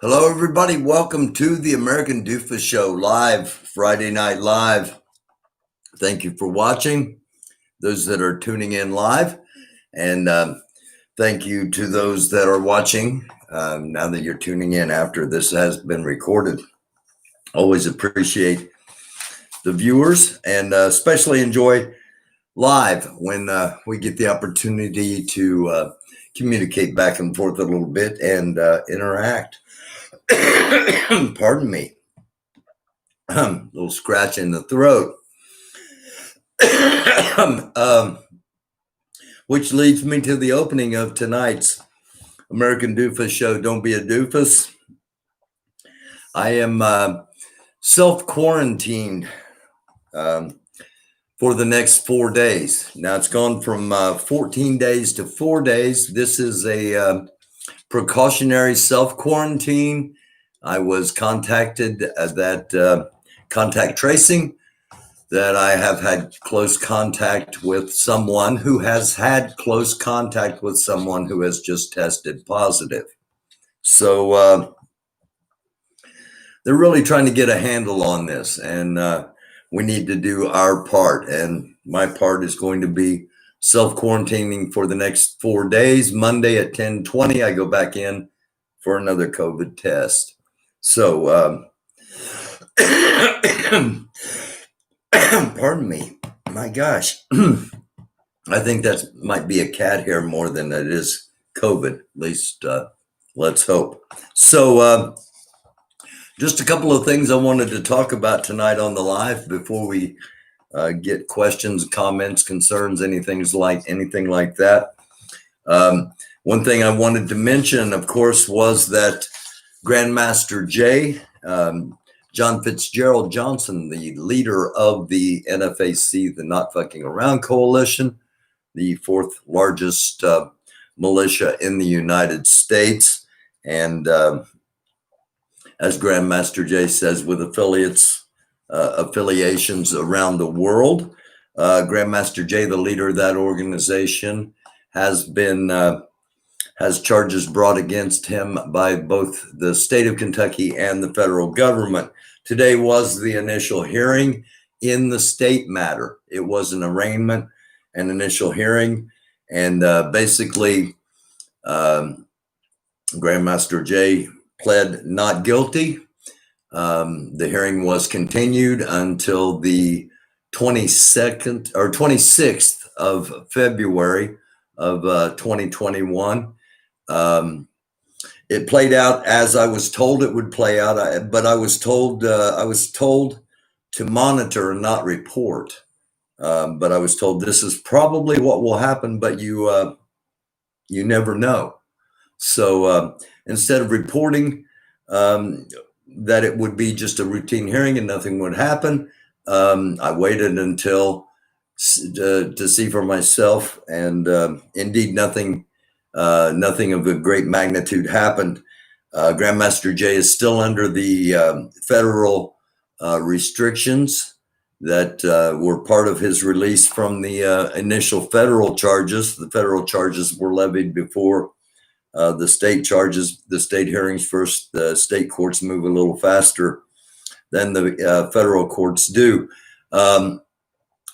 Hello, everybody. Welcome to the American Doofus Show live, Friday Night Live. Thank you for watching, those that are tuning in live. And thank you to those that are watching now that you're tuning in after this has been recorded. Always appreciate the viewers and especially enjoy live when we get the opportunity to communicate back and forth a little bit and interact. Pardon me. Little scratch in the throat. Which leads me to the opening of tonight's American Doofus Show, Don't Be a Doofus. I am self-quarantined for the next 4 days. Now it's gone from 14 days to 4 days. This is a precautionary self-quarantine. I was contacted that contact tracing, that I have had close contact with someone who has had close contact with someone who has just tested positive. So they're really trying to get a handle on this, and we need to do our part. And my part is going to be self-quarantining for the next 4 days. Monday at 10:20, I go back in for another COVID test. So, pardon me. My gosh. I think that might be a cat hair more than it is COVID. At least let's hope. So just a couple of things I wanted to talk about tonight on the live before we get questions, comments, concerns, anything like that. One thing I wanted to mention, of course, was that Grandmaster Jay, John Fitzgerald Johnson, the leader of the NFAC, the Not Fucking Around Coalition, the fourth largest militia in the United States, and as Grandmaster Jay says, with affiliations around the world. Grandmaster Jay, the leader of that organization, has charges brought against him by both the state of Kentucky and the federal government. Today was the initial hearing in the state matter. It was an arraignment, an initial hearing, and basically Grandmaster Jay pled not guilty. The hearing was continued until the 22nd or 26th of February of 2021. It played out as I was told it would play out, but I was told to monitor and not report. But I was told this is probably what will happen, but you never know. So instead of reporting that it would be just a routine hearing and nothing would happen, I waited until to see for myself, and indeed nothing of a great magnitude happened. Grandmaster Jay is still under the federal restrictions that were part of his release from the initial federal charges. The federal charges were levied before the state charges. The state hearings first. The state courts move a little faster than the federal courts do.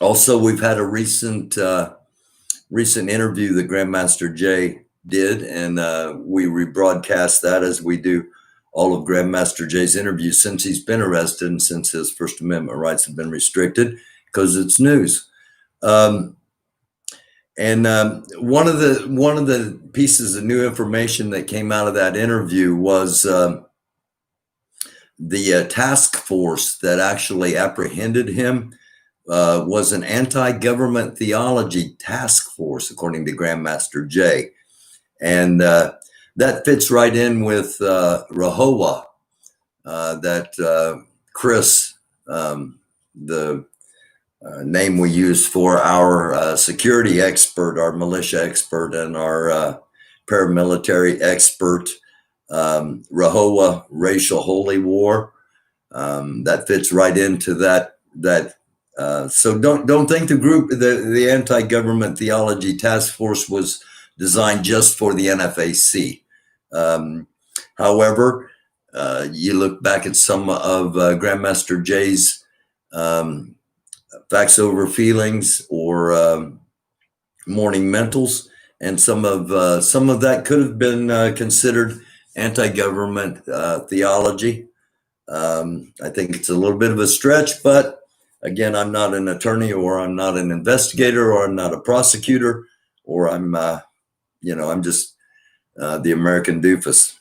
Also, we've had a recent interview that Grandmaster Jay did, and we rebroadcast that, as we do all of Grandmaster Jay's interviews since he's been arrested and since his First Amendment rights have been restricted, because it's news. And one of the pieces of new information that came out of that interview was the task force that actually apprehended him was an anti-government theology task force, according to Grandmaster Jay. And that fits right in with Rahowa, that Chris, the name we use for our security expert, our militia expert, and our paramilitary expert, RAHOWA, Racial Holy War. That fits right into that. So don't think the group, the Anti-Government Theology Task Force, was designed just for the NFAC. However, you look back at some of Grandmaster Jay's Facts Over Feelings or Morning Mentals, and some of that could have been considered anti-government theology. I think it's a little bit of a stretch, but again, I'm not an attorney, or I'm not an investigator, or I'm not a prosecutor, or I'm just the American doofus.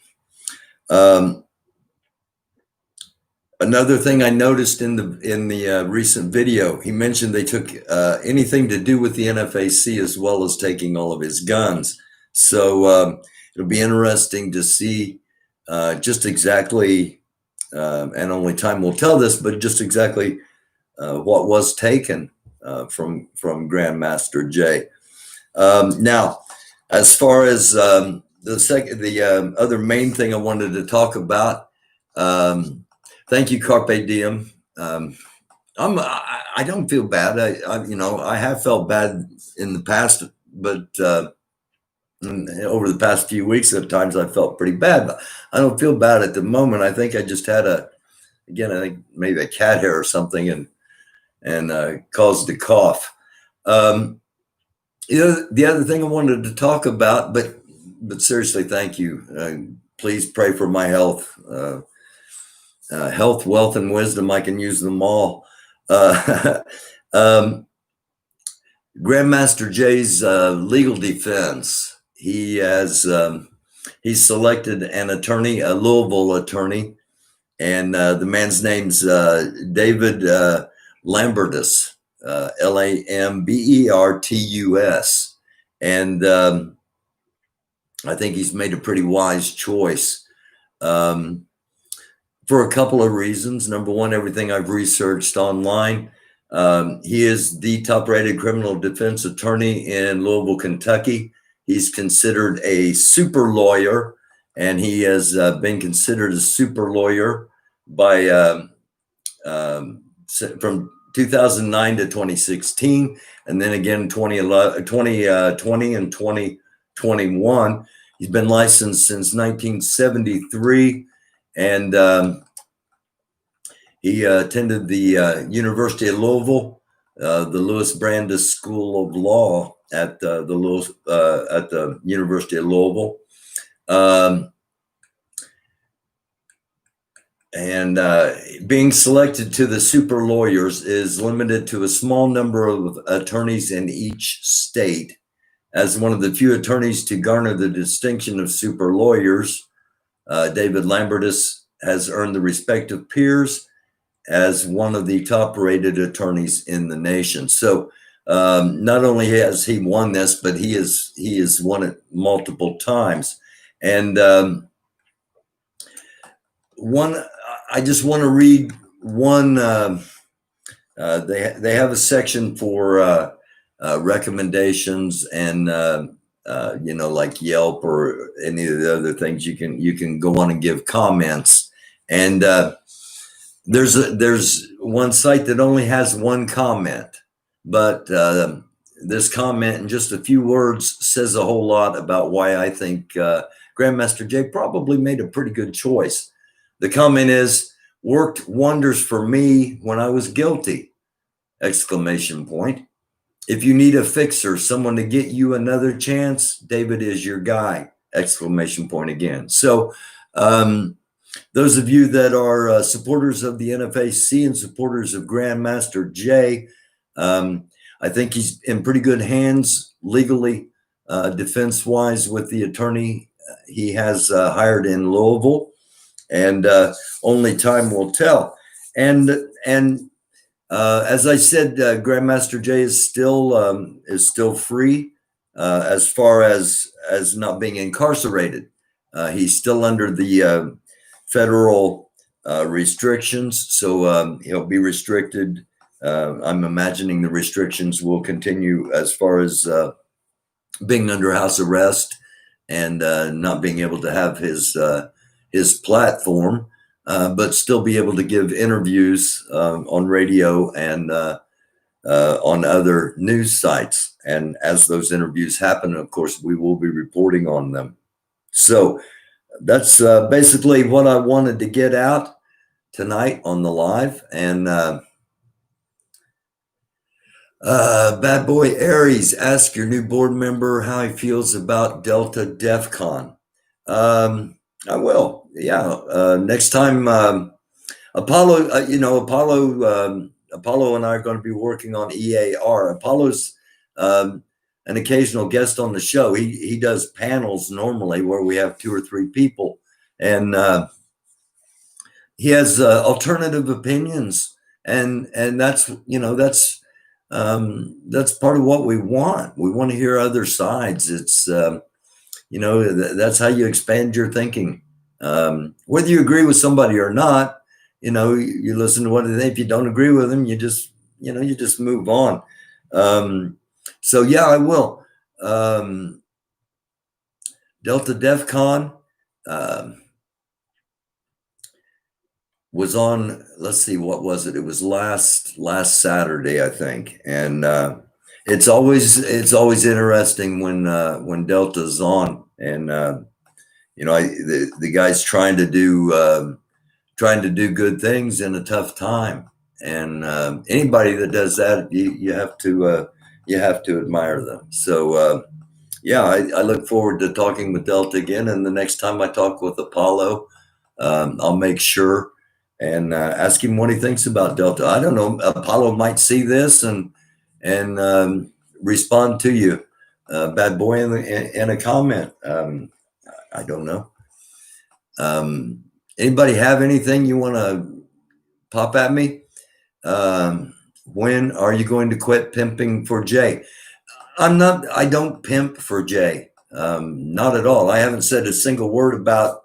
Another thing I noticed in the recent video, he mentioned they took anything to do with the NFAC, as well as taking all of his guns. So it'll be interesting to see just exactly, and only time will tell this, but just exactly what was taken from Grandmaster Jay. Now, as far as the other main thing I wanted to talk about. Thank you, Carpe Diem. I don't feel bad. I have felt bad in the past, but over the past few weeks, at times I felt pretty bad. But I don't feel bad at the moment. I think I just had I think maybe a cat hair or something, and caused a cough. The other thing I wanted to talk about, but seriously, thank you. Please pray for my health. Health, wealth, and wisdom, I can use them all. Grandmaster Jay's legal defense. He's selected an attorney, a Louisville attorney, and the man's name's David Lambertus, Lambertus, and I think he's made a pretty wise choice. For a couple of reasons. Number one, everything I've researched online. He is the top-rated criminal defense attorney in Louisville, Kentucky. He's considered a super lawyer, and he has been considered a super lawyer by from 2009 to 2016, and then again 2020 and 2021. He's been licensed since 1973. And he attended the University of Louisville, the Louis Brandeis School of Law at the University of Louisville, and being selected to the super lawyers is limited to a small number of attorneys in each state. As one of the few attorneys to garner the distinction of super lawyers, David Lambertus has earned the respect of peers as one of the top-rated attorneys in the nation. So not only has he won this, but he has won it multiple times. And I just want to read one. They have a section for recommendations and. Like Yelp or any of the other things, you can go on and give comments. And there's one site that only has one comment, but this comment in just a few words says a whole lot about why I think Grandmaster Jay probably made a pretty good choice. The comment is, "Worked wonders for me when I was guilty!" Exclamation point. "If you need a fixer, someone to get you another chance, David is your guy!" Exclamation point again. So those of you that are supporters of the NFAC and supporters of Grandmaster Jay, I think he's in pretty good hands legally, defense-wise, with the attorney he has hired in Louisville, and only time will tell. And as I said, Grandmaster Jay is still free as far as not being incarcerated. He's still under the federal restrictions, so he'll be restricted I'm imagining the restrictions will continue as far as being under house arrest and not being able to have his platform, but still be able to give interviews on radio and on other news sites. And as those interviews happen, of course, we will be reporting on them. So that's basically what I wanted to get out tonight on the live. And Bad Boy Aries, ask your new board member how he feels about Delta DEF CON. I will. Yeah. Next time, Apollo, Apollo and I are going to be working on EAR. Apollo's an occasional guest on the show. He does panels normally where we have 2 or 3 people, and he has alternative opinions, and that's that's part of what we want. We want to hear other sides. It's that's how you expand your thinking. Whether you agree with somebody or not, you listen to what they think. If you don't agree with them, you just move on. So yeah, I will. Delta DEF CON was on, let's see, what was it? It was last Saturday, I think. And it's always interesting when Delta's on, and the guy's trying to do good things in a tough time. And anybody that does that, you have to admire them. So yeah, I look forward to talking with Delta again. And the next time I talk with Apollo, I'll make sure and ask him what he thinks about Delta. I don't know. Apollo might see this and respond to you, Bad Boy, in a comment. I don't know. Anybody have anything you want to pop at me? When are you going to quit pimping for Jay? I don't pimp for Jay. Not at all. I haven't said a single word about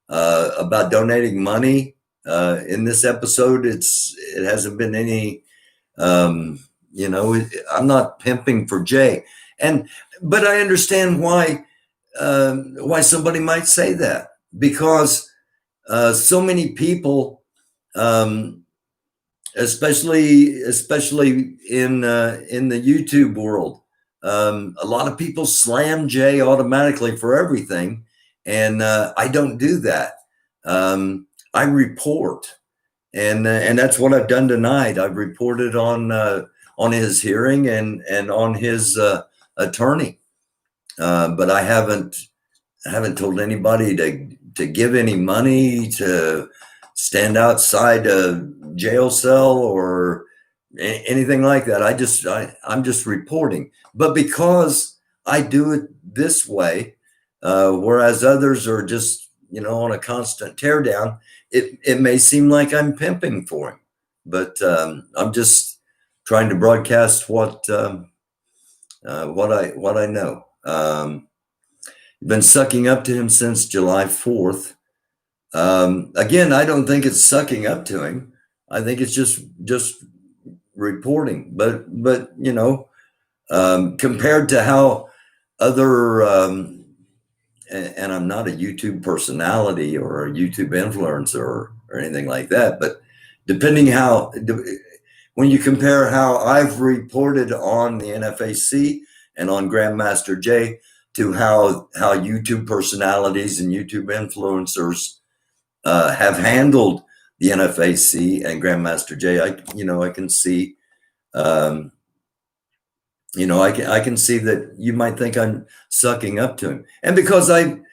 donating money in this episode. It hasn't been any, I'm not pimping for Jay. But I understand why somebody might say that, because so many people, especially in the YouTube world, a lot of people slam Jay automatically for everything, and I don't do that. I report, and that's what I've done tonight. I've reported on his hearing and on his attorney, but I haven't told anybody to give any money, to stand outside a jail cell or anything like that. I'm just reporting. But because I do it this way, whereas others are just on a constant teardown, it may seem like I'm pimping for him, but I'm just trying to broadcast what I know. Been sucking up to him since July 4th. Again, I don't think it's sucking up to him. I think it's just reporting. But compared to how other and I'm not a YouTube personality or a YouTube influencer or anything like that, but when you compare how I've reported on the NFAC and on Grandmaster Jay to how YouTube personalities and YouTube influencers have handled the NFAC and Grandmaster Jay, I can see, I can see that you might think I'm sucking up to him, and because I'm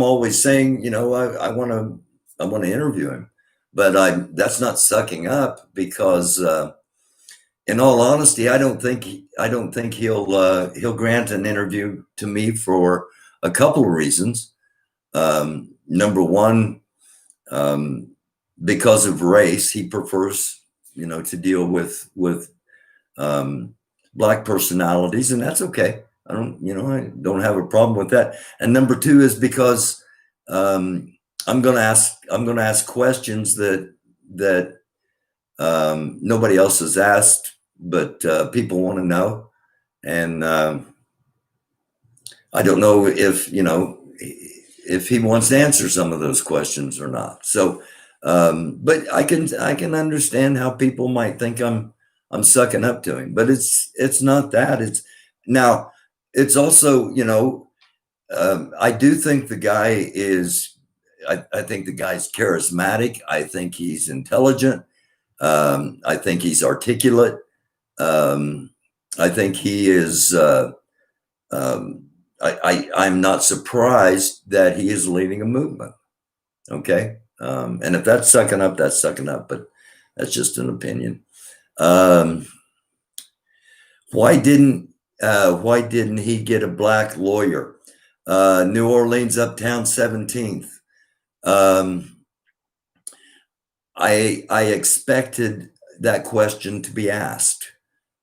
always saying, I want to interview him, but that's not sucking up, because in all honesty, I don't think he'll grant an interview to me for a couple of reasons. Number one, because of race, he prefers to deal with Black personalities, and that's okay. I don't have a problem with that. And number two is because I'm going to ask questions that Nobody else has asked, but people want to know. And I don't know if, if he wants to answer some of those questions or not. So, but I can understand how people might think I'm sucking up to him, but it's not that. Now, it's also, I do think the guy is, I think the guy's charismatic. I think he's intelligent. I think he's articulate. Um, I think he is, I'm not surprised that he is leading a movement. Okay. And if that's sucking up, that's sucking up, but that's just an opinion. Why didn't he get a black lawyer? New Orleans Uptown 17th. I expected that question to be asked.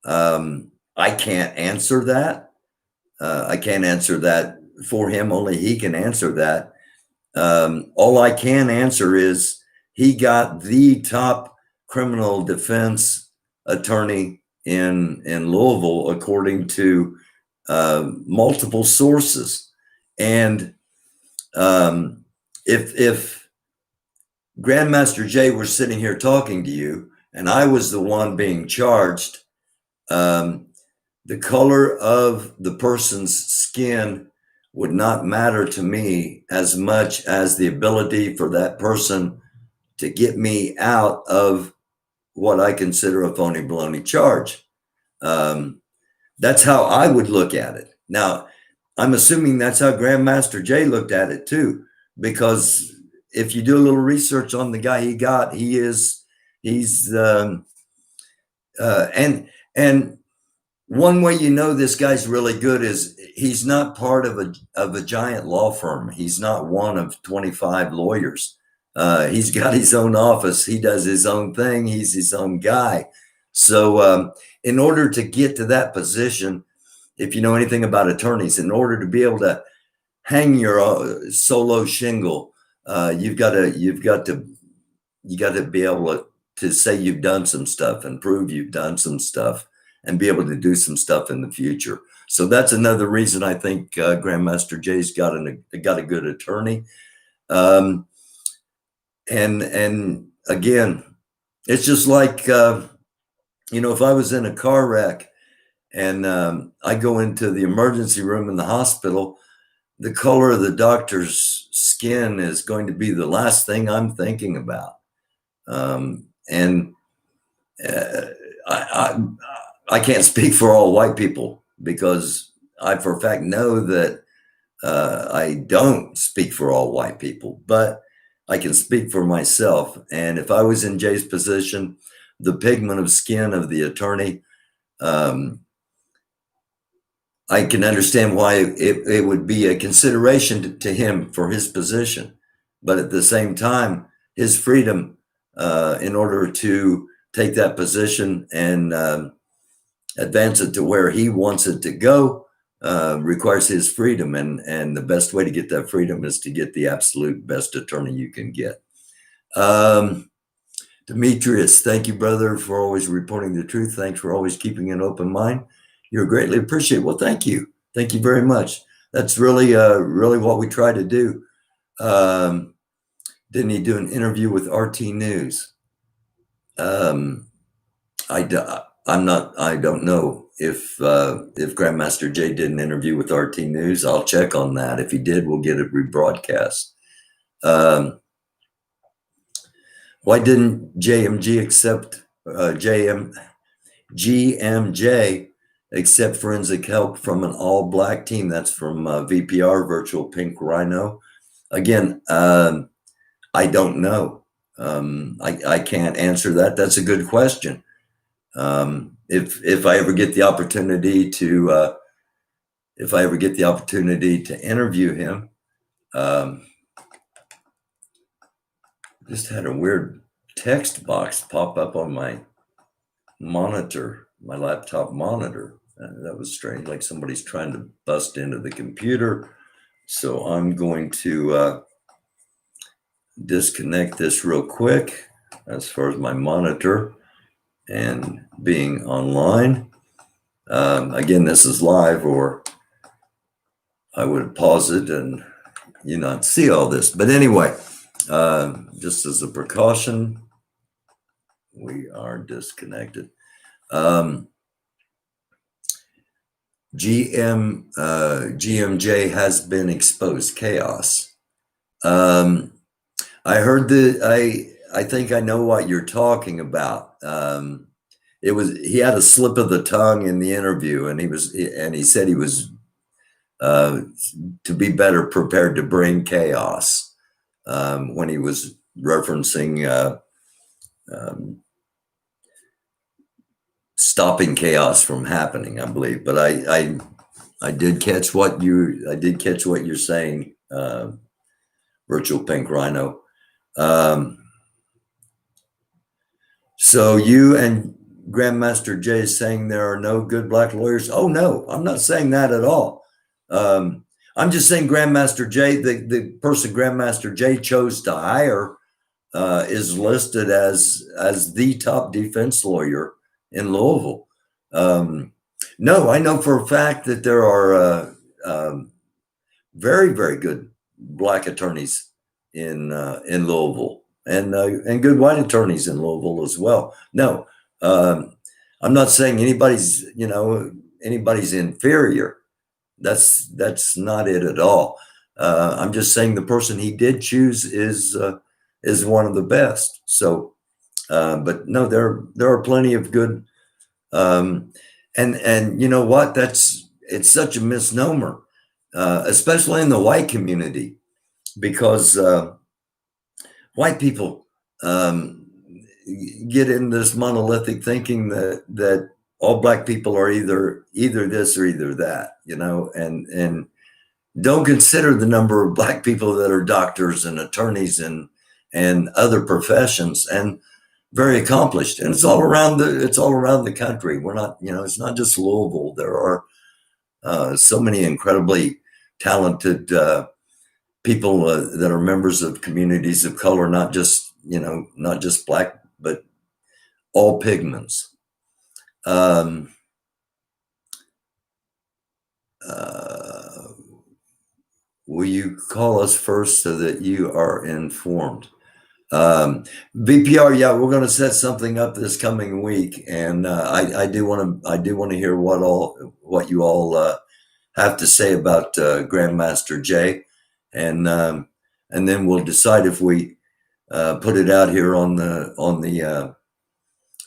I can't answer that. I can't answer that for him. Only he can answer that. All I can answer is he got the top criminal defense attorney in Louisville, according to multiple sources. And if Grandmaster Jay were sitting here talking to you, and I was the one being charged, the color of the person's skin would not matter to me as much as the ability for that person to get me out of what I consider a phony baloney charge. That's how I would look at it. Now, I'm assuming that's how Grandmaster Jay looked at it too, because if you do a little research on the guy he's and one way you know this guy's really good is he's not part of a giant law firm. He's not one of 25 lawyers. He's got his own office. He does his own thing. He's his own guy. So in order to get to that position, if you know anything about attorneys, in order to be able to hang your solo shingle, you got to be able to say you've done some stuff and prove you've done some stuff and be able to do some stuff in the future. So that's another reason I think Grandmaster Jay's got a good attorney. And again, it's just like, if I was in a car wreck and I go into the emergency room in the hospital, the color of the doctor's skin is going to be the last thing I'm thinking about. I can't speak for all white people because I for a fact know that I don't speak for all white people, but I can speak for myself. And if I was in Jay's position, the pigment of skin of the attorney, I can understand why it would be a consideration to him for his position. But at the same time, his freedom in order to take that position and advance it to where he wants it to go requires his freedom. And the best way to get that freedom is to get the absolute best attorney you can get. Demetrius, thank you, brother, for always reporting the truth. Thanks for always keeping an open mind. You're greatly appreciated. Well, thank you. Thank you very much. That's really what we try to do. Didn't he do an interview with RT News? I don't know if Grandmaster Jay did an interview with RT News. I'll check on that. If he did, we'll get it rebroadcast. Why didn't GMJ accept forensic help from an all-black team? That's from VPR, Virtual Pink Rhino. Again, I don't know. I can't answer that. That's a good question. If I ever get the opportunity to interview him, just had a weird text box pop up on my monitor, my laptop monitor. That was strange, like somebody's trying to bust into the computer. So I'm going to disconnect this real quick as far as my monitor. and being online. Again, this is live, or I would pause it and you not see all this. But anyway, just as a precaution, we are disconnected. GMJ has been exposed. Chaos. I heard I think I know what you're talking about. He had a slip of the tongue in the interview, and he said he was to be better prepared to bring chaos when he was referencing stopping chaos from happening, I believe. But I did catch what you're saying, Virtual Pink Rhino. So you and Grandmaster Jay is saying there are no good black lawyers? Oh no, I'm not saying that at all. I'm just saying Grandmaster Jay, the person Grandmaster Jay chose to hire, is listed as the top defense lawyer in Louisville. No, I know for a fact that there are very, very good black attorneys in Louisville, and good white attorneys in Louisville as well. No, I'm not saying anybody's inferior. That's not it at all. I'm just saying the person he did choose is one of the best. So, but no, there are plenty of good. And you know what? It's such a misnomer, especially in the white community, because white people get in this monolithic thinking that all black people are either this or either that, and don't consider the number of black people that are doctors and attorneys and other professions and very accomplished. And it's all around the country. We're not, it's not just Louisville. There are so many incredibly talented people that are members of communities of color, not just black, but all pigments. Will you call us first so that you are informed? VPR, yeah, we're going to set something up this coming week, and I do want to hear what you all have to say about Grandmaster Jay, and then we'll decide if we put it out here on the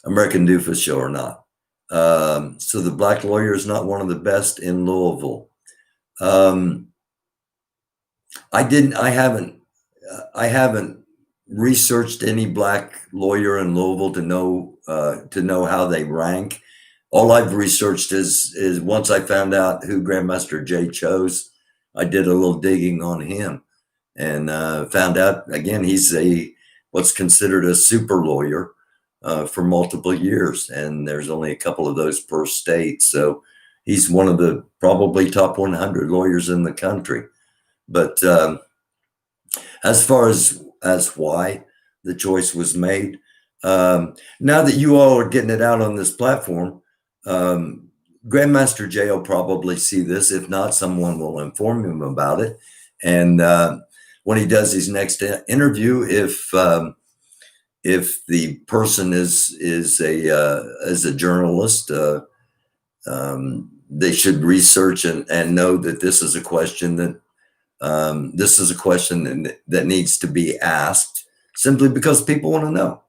American Doofus show or not. So the black lawyer is not one of the best in Louisville. I haven't researched any black lawyer in Louisville to know how they rank. All I've researched is once I found out who Grandmaster Jay chose, I did a little digging on him and found out again he's what's considered a super lawyer for multiple years, and there's only a couple of those per state. So he's one of the probably top 100 lawyers in the country. But as far as why the choice was made, now that you all are getting it out on this platform, Grandmaster Jay will probably see this. If not, someone will inform him about it. And when he does his next interview, if the person is a journalist, they should research and know that this is a question that needs to be asked, simply because people want to know.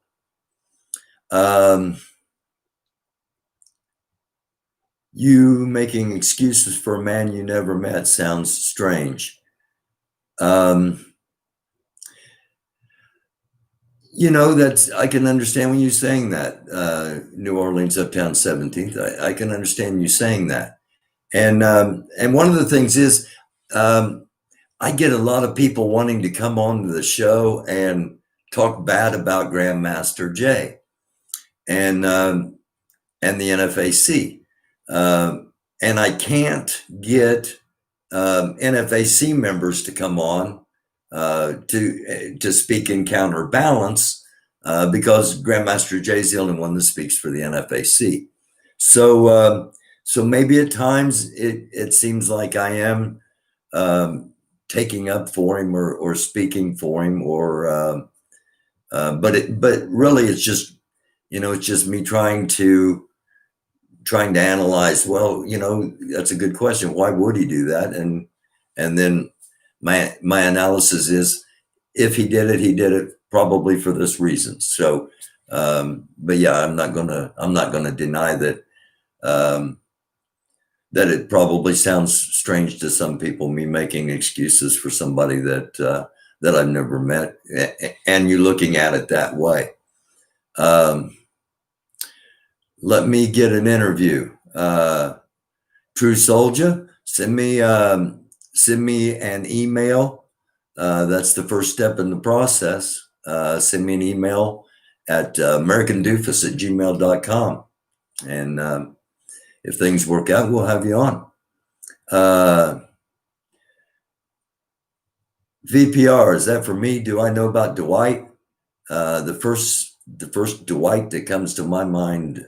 You making excuses for a man you never met sounds strange. That's, I can understand when you're saying that, New Orleans, Uptown 17th. I can understand you saying that. And one of the things is, I get a lot of people wanting to come on to the show and talk bad about Grandmaster Jay and the NFAC. And I can't get NFAC members to come on to speak in counterbalance because Grandmaster Jay is the only one that speaks for the NFAC. So, so maybe at times it seems like I am taking up for him or speaking for him, but really it's just, it's just me trying to analyze. Well, that's a good question. Why would he do that? And then my analysis is, if he did it probably for this reason. So, but yeah, I'm not gonna deny that that it probably sounds strange to some people, me making excuses for somebody that I've never met, and you looking at it that way. Let me get an interview. True Soldier, send me an email. That's the first step in the process. Send me an email at americandoofus@gmail.com. And if things work out, we'll have you on. VPR, is that for me? Do I know about Dwight? The first Dwight that comes to my mind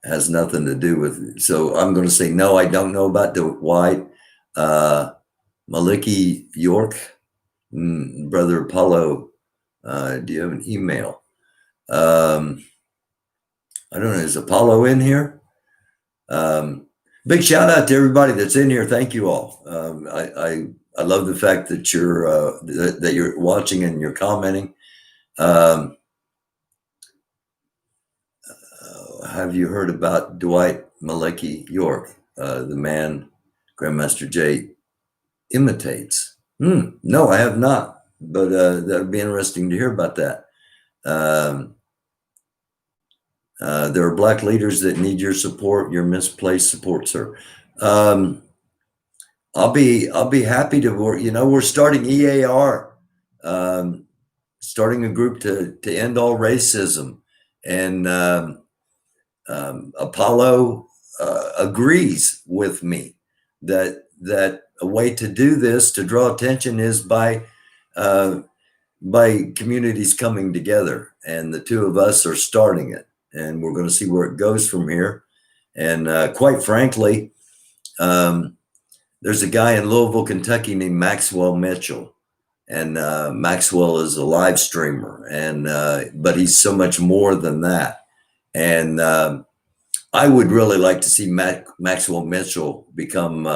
has nothing to do with, so I'm going to say no, I don't know about Dwight. Maliki York, Brother Apollo, do you have an email? I don't know, is Apollo in here? Big shout out to everybody that's in here. Thank you all. I love the fact that you're watching and you're commenting. Have you heard about Dwight Maliki York, the man Grandmaster Jay imitates? No, I have not, but that would be interesting to hear about that. There are Black leaders that need your support, your misplaced support, sir. I'll be happy to work. We're starting EAR, starting a group to end all racism, and Apollo agrees with me that a way to do this, to draw attention, is by communities coming together, and the two of us are starting it, and we're going to see where it goes from here. And quite frankly, there's a guy in Louisville, Kentucky named Maxwell Mitchell, and Maxwell is a live streamer, and but he's so much more than that. And I would really like to see Maxwell Mitchell become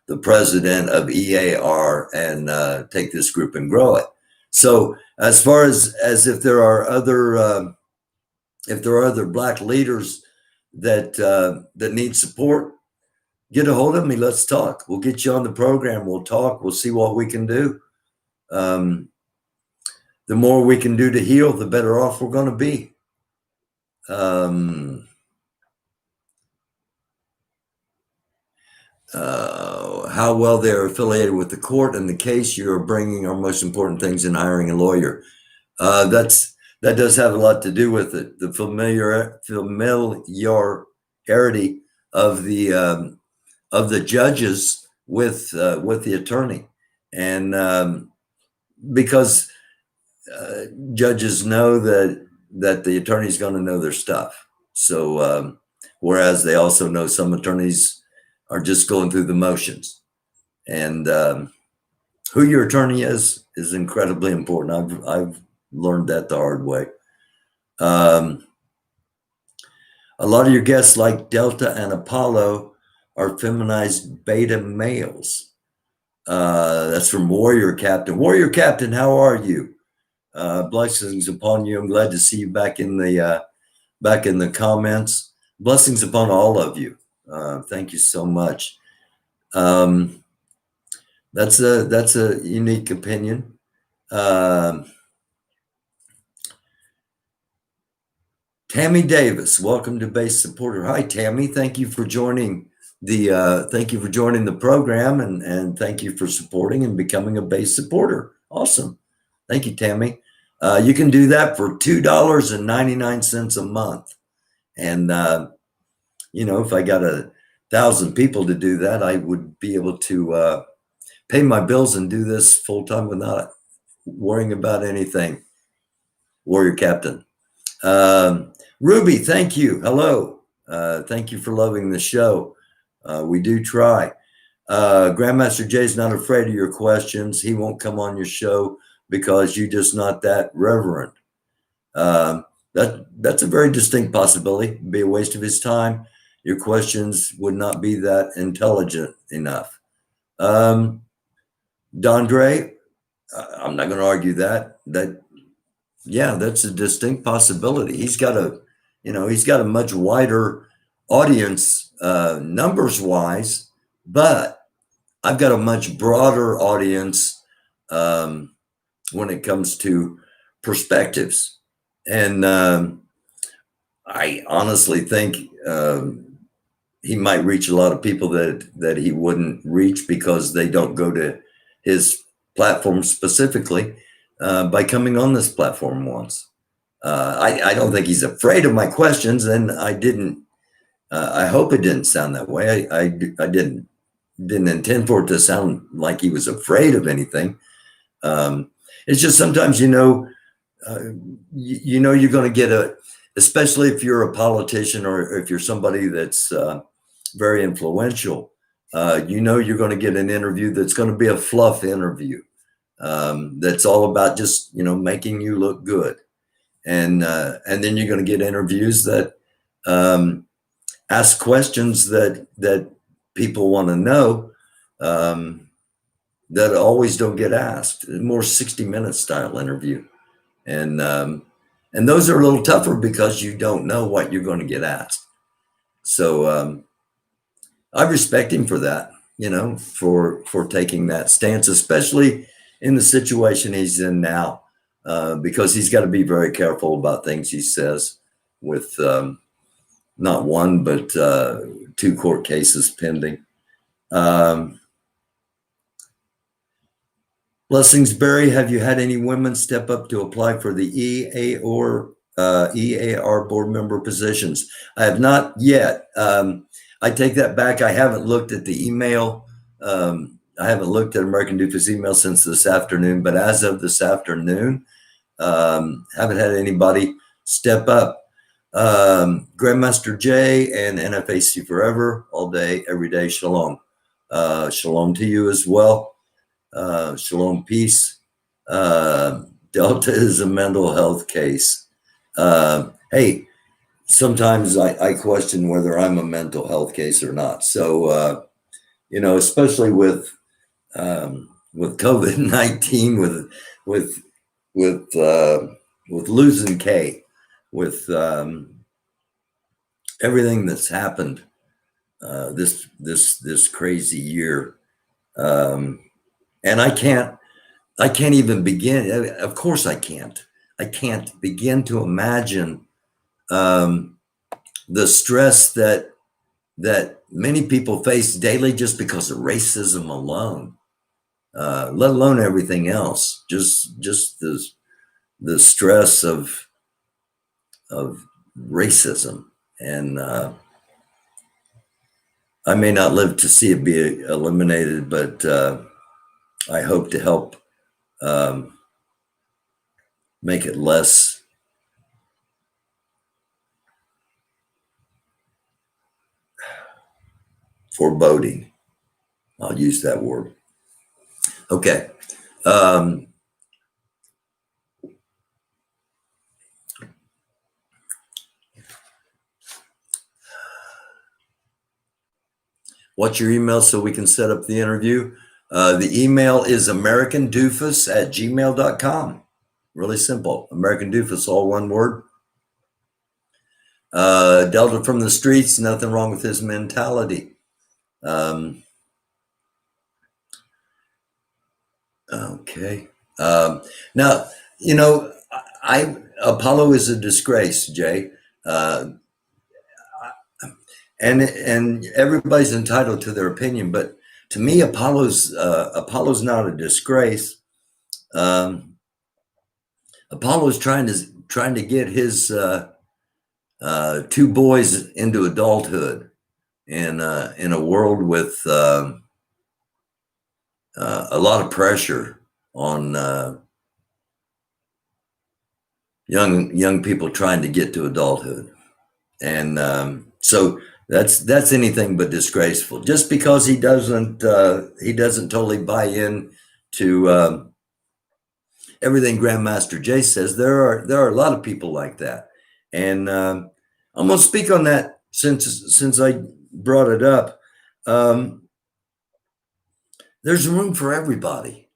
the president of EAR and take this group and grow it. So as far as if there are other Black leaders that need support, get a hold of me. Let's talk. We'll get you on the program. We'll talk. We'll see what we can do. The more we can do to heal, the better off we're going to be. How well they're affiliated with the court and the case you are bringing are most important things in hiring a lawyer. That does have a lot to do with it. The familiarity of the judges with the attorney, and because judges know that the attorney's going to know their stuff. So whereas they also know some attorneys are just going through the motions, and who your attorney is incredibly important. I've learned that the hard way. A lot of your guests, like Delta and Apollo, are feminized beta males. That's from Warrior Captain. Warrior Captain, how are you? Blessings upon you. I'm glad to see you back in the comments. Blessings upon all of you. Thank you so much. That's a unique opinion. Tammy Davis, welcome to Base Supporter. Hi, Tammy. Thank you for joining the program, and thank you for supporting and becoming a base supporter. Awesome. Thank you, Tammy. You can do that for $2.99 a month. And, if I got 1,000 people to do that, I would be able to pay my bills and do this full time worrying about anything. Warrior Captain. Ruby, thank you. Hello. Thank you for loving the show. We do try. Grandmaster Jay's not afraid of your questions. He won't come on your show because you're just not that reverent. That's a very distinct possibility. It'd be a waste of his time. Your questions would not be that intelligent enough. Dondre, I'm not going to argue that. Yeah, that's a distinct possibility. He's got a much wider audience, numbers wise, but I've got a much broader audience when it comes to perspectives. And I honestly think he might reach a lot of people that he wouldn't reach because they don't go to his platform specifically by coming on this platform once. I don't think he's afraid of my questions, and I didn't. I hope it didn't sound that way. I didn't intend for it to sound like he was afraid of anything. It's just sometimes, you're going to get especially if you're a politician or if you're somebody that's very influential, you're going to get an interview that's going to be a fluff interview. That's all about just, making you look good. And then you're going to get interviews that ask questions that people want to know that always don't get asked. More 60-minute style interview. And those are a little tougher because you don't know what you're going to get asked. So I respect him for that, for taking that stance, especially in the situation he's in now, because he's got to be very careful about things he says with not one, but 2 court cases pending. Blessings, Barry, have you had any women step up to apply for the EAR board member positions? I have not yet. I take that back. I haven't looked at the email. I haven't looked at American Doofus email since this afternoon, but as of this afternoon, haven't had anybody step up. Grandmaster Jay and NFAC forever, all day, every day. Shalom. Shalom to you as well. Shalom, peace. Delta is a mental health case. Hey, sometimes I question whether I'm a mental health case or not. So, especially with COVID-19, with losing K, with everything that's happened this crazy year, and I can't even begin. Of course, I can't begin to imagine the stress that many people face daily just because of racism alone, let alone everything else. Just the stress of racism, and I may not live to see it be eliminated, but I hope to help make it less foreboding. I'll use that word. Okay. What's your email so we can set up the interview? The email is americandoofus@gmail.com. Really simple. American Doofus, all one word. Delta from the streets, nothing wrong with his mentality. Okay. Now, Apollo is a disgrace, Jay. And everybody's entitled to their opinion, but to me, Apollo's not a disgrace. Apollo's trying to get his 2 boys into adulthood in a world with a lot of pressure on young people trying to get to adulthood. And so that's anything but disgraceful. Just because he doesn't totally buy in to everything Grandmaster Jay says, there are a lot of people like that. And I'm going to speak on that since I brought it up. There's room for everybody,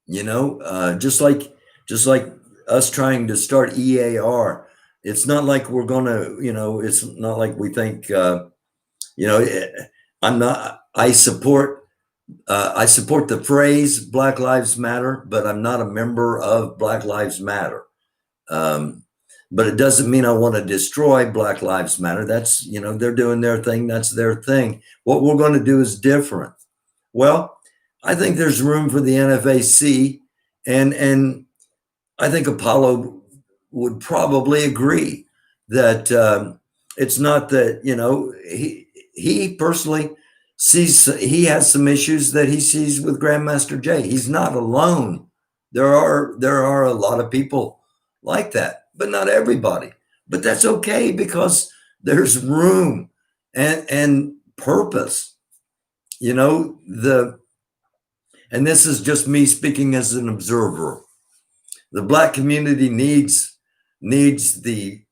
just like us trying to start EAR. It's not like we're gonna, it's not like we think, I support the phrase Black Lives Matter, but I'm not a member of Black Lives Matter. But it doesn't mean I want to destroy Black Lives Matter. That's, they're doing their thing. That's their thing. What we're going to do is different. Well, I think there's room for the NFAC, and I think Apollo would probably agree that it's not that, he personally he has some issues that he sees with Grandmaster Jay. He's not alone. There are a lot of people like that, but not everybody. But that's okay, because there's room and purpose. And this is just me speaking as an observer. The Black community needs the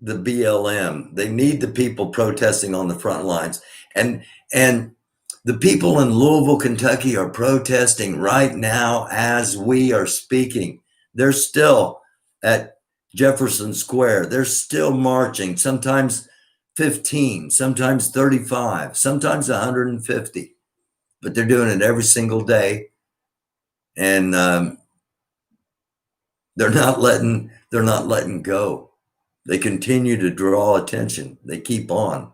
BLM. They need the people protesting on the front lines. And the people in Louisville, Kentucky are protesting right now as we are speaking. They're still at Jefferson Square. They're still marching, sometimes 15, sometimes 35, sometimes 150. But they're doing it every single day. And they're not letting go. They continue to draw attention. They keep on.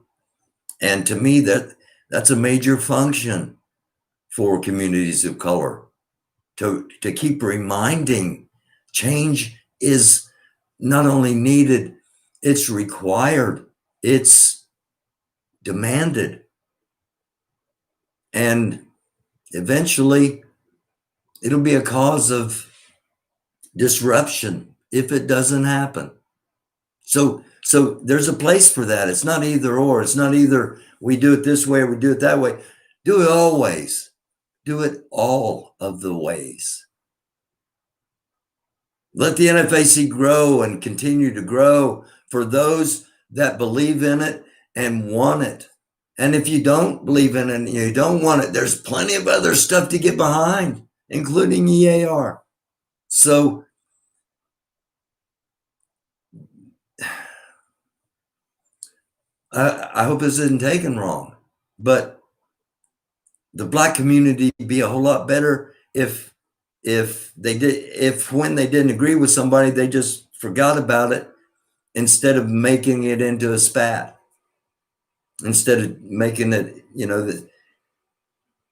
And to me, that's a major function for communities of color, to keep reminding change is not only needed, it's required, it's demanded. And eventually it'll be a cause of disruption if it doesn't happen. So there's a place for that. It's not either or. It's not either we do it this way or we do it that way. Do it always. Do it all of the ways. Let the NFAC grow and continue to grow for those that believe in it and want it. And if you don't believe in it and you don't want it, there's plenty of other stuff to get behind, including EAR. So I hope this isn't taken wrong, but the Black community would be a whole lot better if when they didn't agree with somebody, they just forgot about it instead of making it into a spat, instead of making it,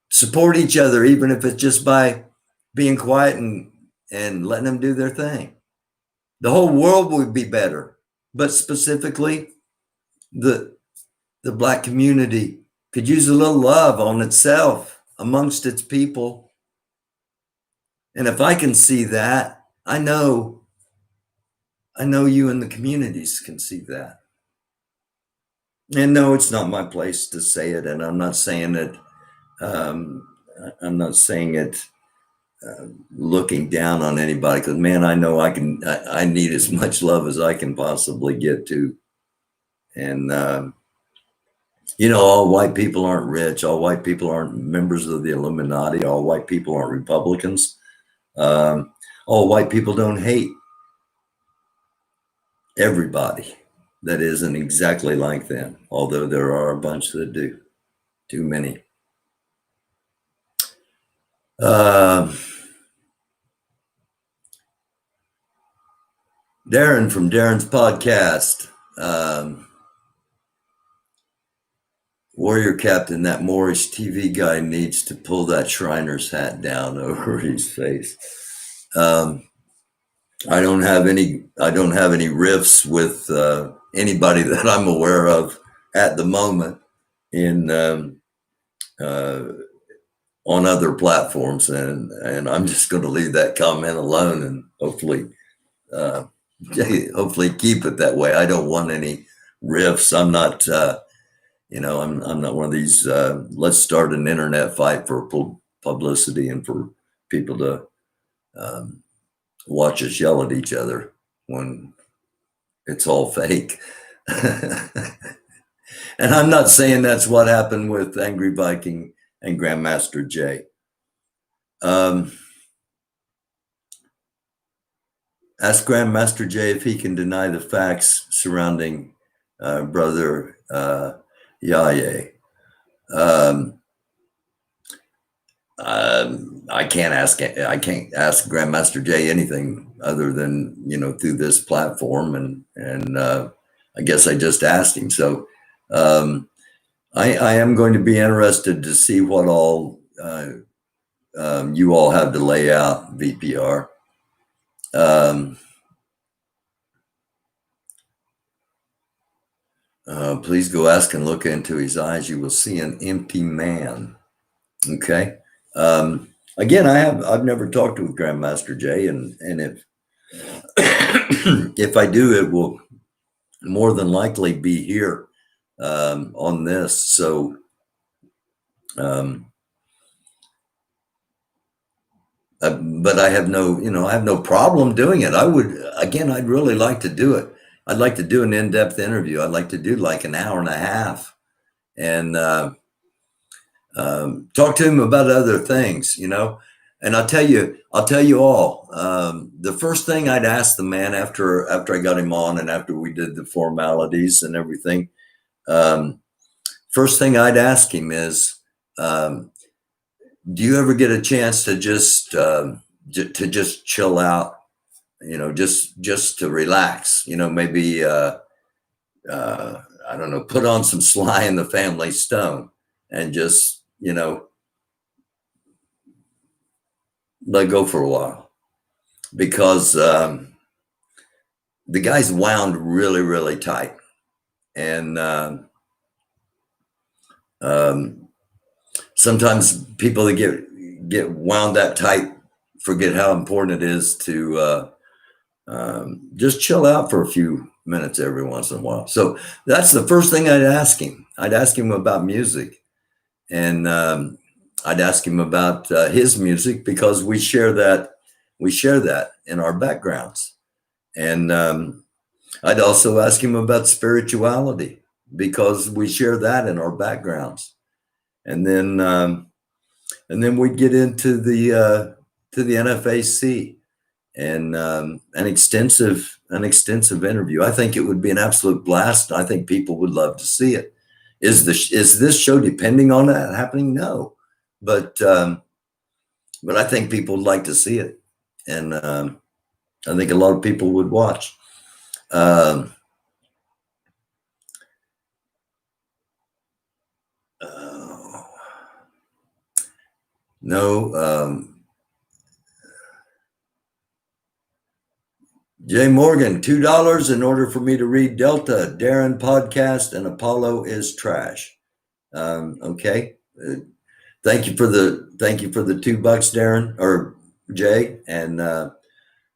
support each other, even if it's just by being quiet and letting them do their thing. The whole world would be better, but specifically the Black community could use a little love on itself amongst its people. And if I can see that, I know you and the communities can see that. And no, it's not my place to say it, and I'm not saying it. Looking down on anybody, because man, I know I need as much love as I can possibly get to. And all white people aren't rich. All white people aren't members of the Illuminati. All white people aren't Republicans. All white people don't hate everybody that isn't exactly like them, although there are a bunch that do. Too many. Darren from Darren's podcast. Warrior Captain, that Moorish TV guy needs to pull that Shriner's hat down over his face. I don't have any riffs with anybody that I'm aware of at the moment on other platforms, and I'm just going to leave that comment alone, and hopefully hopefully keep it that way. I don't want any riffs. I'm not, I'm not one of these, let's start an internet fight for publicity and for people to um, watch us yell at each other when it's all fake. And I'm not saying that's what happened with Angry Viking and Grandmaster Jay. Ask Grandmaster Jay if he can deny the facts surrounding brother Yahya. I can't ask Grandmaster Jay anything other than through this platform, and I guess I just asked him. So I am going to be interested to see what all you all have to lay out, VPR. Please go ask and look into his eyes. You will see an empty man. Okay. Again, I've never talked with Grandmaster Jay, and if if I do, it will more than likely be here on this. So, but I have no problem doing it. I'd really like to do it. I'd like to do an in-depth interview. I'd like to do like an hour and a half and talk to him about other things, And I'll tell you all, the first thing I'd ask the man after I got him on and after we did the formalities and everything, first thing I'd ask him is, do you ever get a chance to just chill out, just to relax, maybe, I don't know, put on some Sly and the Family Stone and just, let go for a while, because the guy's wound really, really tight. And sometimes people that get wound that tight forget how important it is to just chill out for a few minutes every once in a while. So that's the first thing I'd ask him. I'd ask him about music, and I'd ask him about his music, because we share that in our backgrounds. And I'd also ask him about spirituality, because we share that in our backgrounds. And then we'd get into the NFAC and an extensive interview. I think it would be an absolute blast. I think people would love to see it. Is this show depending on that happening? No, but I think people would like to see it, and I think a lot of people would watch. No. Jay Morgan, $2 in order for me to read Delta, Darren podcast, and Apollo is trash. Okay. Thank you for the $2, Darren or Jay, and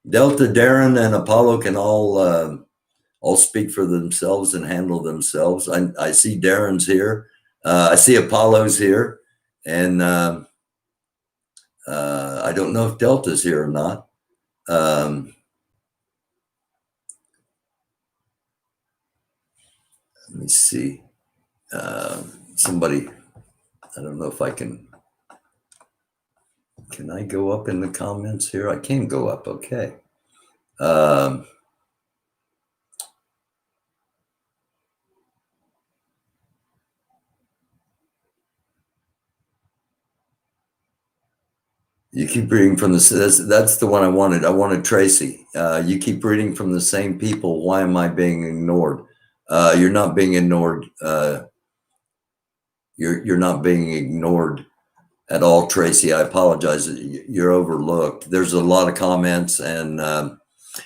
Delta, Darren, and Apollo can all speak for themselves and handle themselves. I see Darren's here. I see Apollo's here, and I don't know if Delta's here or not. Let me see. Somebody, I don't know if I can I go up in the comments here? I can go up. Okay. You keep reading from that's the one I wanted. I wanted Tracy. You keep reading from the same people. Why am I being ignored? You're not being ignored. You're not being ignored at all, Tracy. I apologize. You're overlooked. There's a lot of comments, and now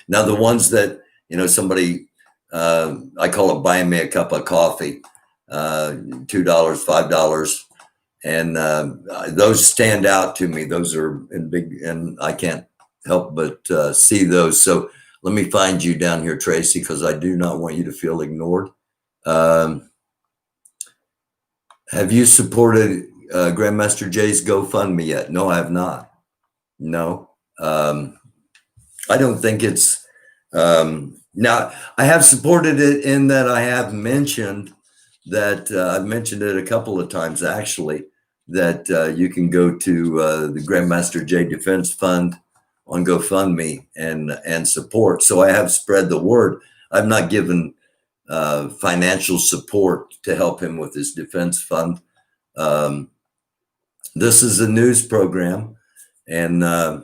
the ones that somebody I call it buying me a cup of coffee, $2, $5. And those stand out to me. Those are in big, and I can't help but see those. So Let me find you down here, Tracy, because I do not want you to feel ignored. Um, have you supported Grandmaster Jay's GoFundMe yet? No, I have not. No. I don't think it's now. I have supported it in that I have mentioned that I've mentioned it a couple of times actually that you can go to the Grandmaster Jay Defense Fund on GoFundMe and support. So I have spread the word. I've not given financial support to help him with his defense fund. This is a news program, and I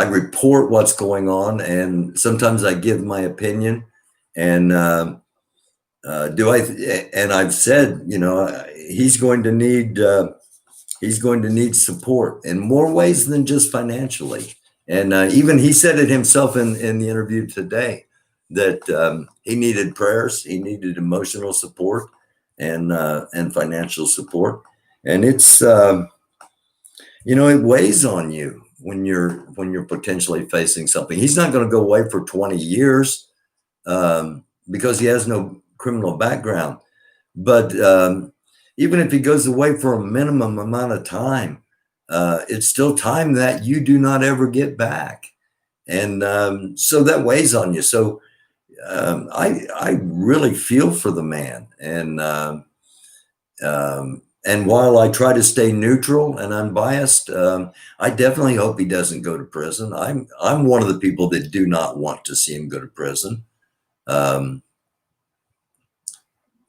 report what's going on, and sometimes I give my opinion. And and I've said, he's going to need support in more ways than just financially. And even he said it himself in the interview today that he needed prayers, he needed emotional support, and financial support. And it's it weighs on you when you're potentially facing something. He's not going to go away for 20 years because he has no criminal background. But even if he goes away for a minimum amount of time, it's still time that you do not ever get back. And so that weighs on you. So I really feel for the man. And while I try to stay neutral and unbiased, I definitely hope he doesn't go to prison. I'm one of the people that do not want to see him go to prison.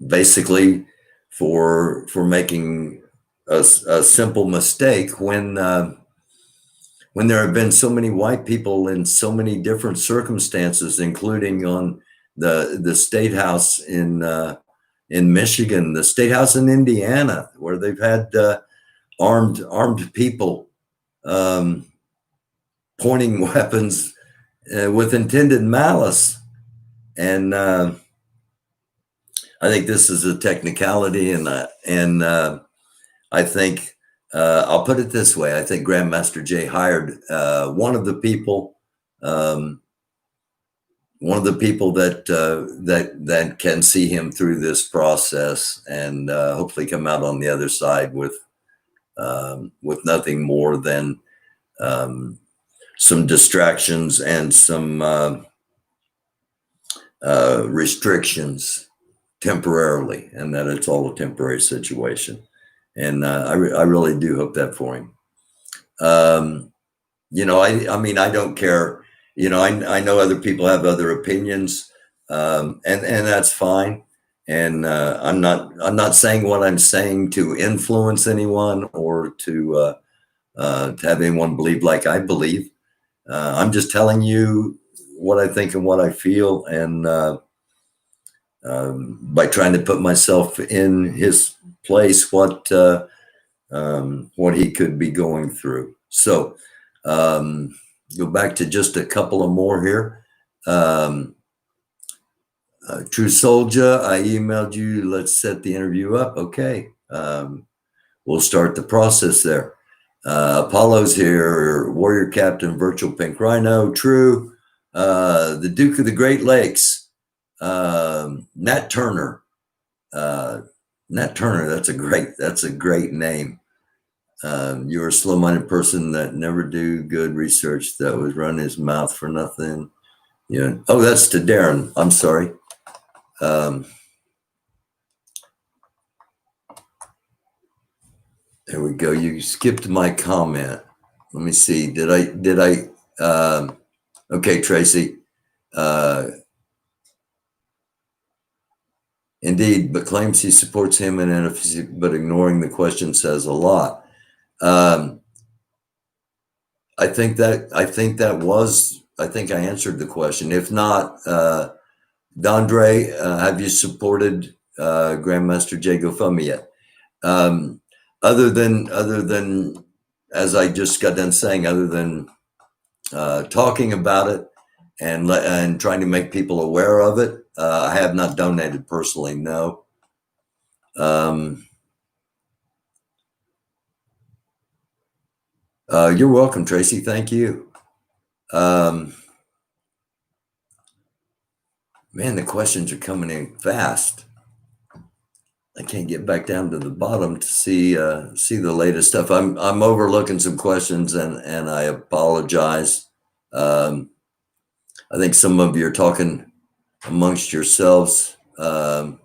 Basically, for making a simple mistake when there have been so many white people in so many different circumstances, including on the state house in Michigan, the state house in Indiana, where they've had armed people pointing weapons with intended malice. And I think this is a technicality, and I think I'll put it this way: I think Grandmaster Jay hired one of the people that can see him through this process and hopefully come out on the other side with nothing more than some distractions and some restrictions temporarily, and that it's all a temporary situation. And I really do hope that for him. I mean, I don't care. I know other people have other opinions, and that's fine. And I'm not saying what I'm saying to influence anyone or to have anyone believe like I believe. I'm just telling you what I think and what I feel, and by trying to put myself in his place, what he could be going through. So go back to just a couple of more here. True Soldier, I emailed you. Let's set the interview up. Okay. We'll start the process there. Apollo's here, Warrior Captain, Virtual Pink Rhino, True, the Duke of the Great Lakes, Nat Turner. Nat Turner, that's a great name. You're a slow-minded person that never do good research, that was run his mouth for nothing. Yeah. Oh, that's to Darren. I'm sorry. There we go. You skipped my comment. Let me see. Did I? Okay, Tracy. Indeed, but claims he supports him in NFC, but ignoring the question says a lot. I think I answered the question. If not, Dondre, have you supported Grandmaster Jay GoFundMe yet? Other than as I just got done saying, other than talking about it and trying to make people aware of it, I have not donated personally. No. You're welcome, Tracy. Thank you. Man, the questions are coming in fast. I can't get back down to the bottom to see the latest stuff. I'm overlooking some questions, and I apologize. I think some of you are talking amongst yourselves. Bad